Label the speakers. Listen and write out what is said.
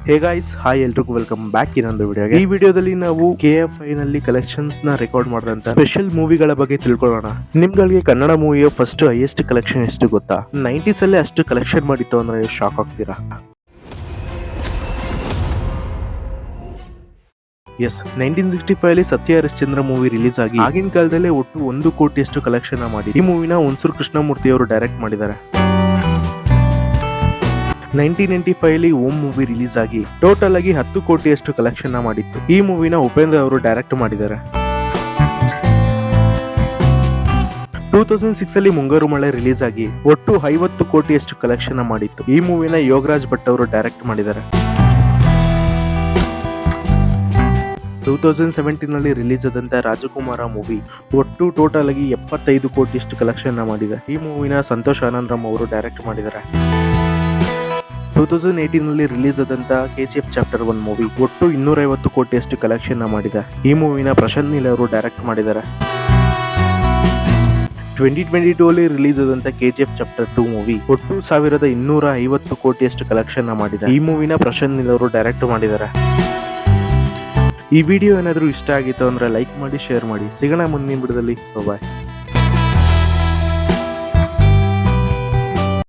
Speaker 1: Hey guys, hi ಎಲ್ರಿಗೂ welcome back ಇನ್ನೊಂದು ವಿಡಿಯೋಗೆ. ಈ ವಿಡಿಯೋದಲ್ಲಿ ನಾವು KFI ನಲ್ಲಿ ಕಲೆಕ್ಷನ್ಸ್ ನ ರೆಕಾರ್ಡ್ ಮಾಡಿದಂತ ಸ್ಪೆಷಲ್ ಮೂವಿಗಳ ಬಗ್ಗೆ ತಿಳ್ಕೊಳ್ಳೋಣ. ನಿಮ್ಗಳಿಗೆ ಕನ್ನಡ ಮೂವಿಯ ಫಸ್ಟ್ ಹೈಯೆಸ್ಟ್ ಕಲೆಕ್ಷನ್ ಎಷ್ಟು ಗೊತ್ತಾ? 90s ಅಲ್ಲೇ ಅಷ್ಟು ಕಲೆಕ್ಷನ್ ಮಾಡಿತ್ತು ಅಂದ್ರೆ ಶಾಕ್ ಆಗ್ತೀರಾ. ಎಸ್, 1965 ಅಲ್ಲಿ ಸತ್ಯ ಹರಿಶ್ಚಂದ್ರ ಮೂವಿ ರಿಲೀಸ್ ಆಗಿ ಆಗಿನ ಕಾಲದಲ್ಲೇ ಒಟ್ಟು 1 ಕೋಟಿಯಷ್ಟು ಕಲೆಕ್ಷನ್ ಮಾಡಿ. ಈ ಮೂವಿನ ಹುಣಸೂರು ಕೃಷ್ಣಮೂರ್ತಿ ಅವರು ಡೈರೆಕ್ಟ್ ಮಾಡಿದ್ದಾರೆ. 1995 ಅಲ್ಲಿ ಓಂ ಮೂವಿ ರಿಲೀಸ್ ಆಗಿ ಟೋಟಲ್ ಆಗಿ 10 ಕೋಟಿಯಷ್ಟು ಕಲೆಕ್ಷನ್ ಮಾಡಿತ್ತು. ಈ ಮೂವಿನ ಉಪೇಂದ್ರ ಅವರು ಡೈರೆಕ್ಟ್ ಮಾಡಿದ್ದಾರೆ. 2006 ಅಲ್ಲಿ ಮುಂಗಾರು ಮಳೆ ರಿಲೀಸ್ ಆಗಿ ಒಟ್ಟು 50 ಕೋಟಿಯಷ್ಟು ಕಲೆಕ್ಷನ್ ಮಾಡಿತ್ತು. ಈ ಮೂವಿನ ಯೋಗರಾಜ್ ಭಟ್ ಅವರು ಡೈರೆಕ್ಟ್ ಮಾಡಿದ್ದಾರೆ. 2017 ನಲ್ಲಿ ರಿಲೀಸ್ ಆದಂತ ರಾಜಕುಮಾರ ಮೂವಿ ಒಟ್ಟು ಟೋಟಲ್ ಆಗಿ 75 ಕೋಟಿಯಷ್ಟು ಕಲೆಕ್ಷನ್ ಮಾಡಿದೆ. ಈ ಮೂವಿನ ಸಂತೋಷ್ ಆನಂದರಾಮ್ ಅವರು ಡೈರೆಕ್ಟ್ ಮಾಡಿದ್ದಾರೆ. 2018 ನಲ್ಲಿ ರಿಲೀಸ್ ಆದಂತ KGF ಚಾಪ್ಟರ್ 1 ಮೂವಿ ಒಟ್ಟು 250 ಕೋಟಿಯಷ್ಟು ಕಲೆಕ್ಷನ್ ಮಾಡಿದೆ. ಈ ಮೂವಿನ ಪ್ರಶಾಂತ್ ನೀಲ್ ಅವರು ಡೈರೆಕ್ಟ್ ಮಾಡಿದ್ದಾರೆ. 2022 ಅಲ್ಲಿ ರಿಲೀಸ್ ಆದಂತ KGF ಚಾಪ್ಟರ್ 2 ಮೂವಿ ಒಟ್ಟು 1250 ಕೋಟಿಯಷ್ಟು ಕಲೆಕ್ಷನ್ ಮಾಡಿದೆ. ಈ ಮೂವಿನ ಪ್ರಶಾಂತ್ ನೀಲ್ ಅವರು ಡೈರೆಕ್ಟ್ ಮಾಡಿದ್ದಾರೆ. ಈ ವಿಡಿಯೋ ಏನಾದರೂ ಇಷ್ಟ ಆಗಿತ್ತು ಅಂದ್ರೆ ಲೈಕ್ ಮಾಡಿ, ಶೇರ್ ಮಾಡಿ. ಸಿಗೋಣ ಮುಂದಿನ ವಿಡಿಯೋದಲ್ಲಿ. ಬಾಯ್.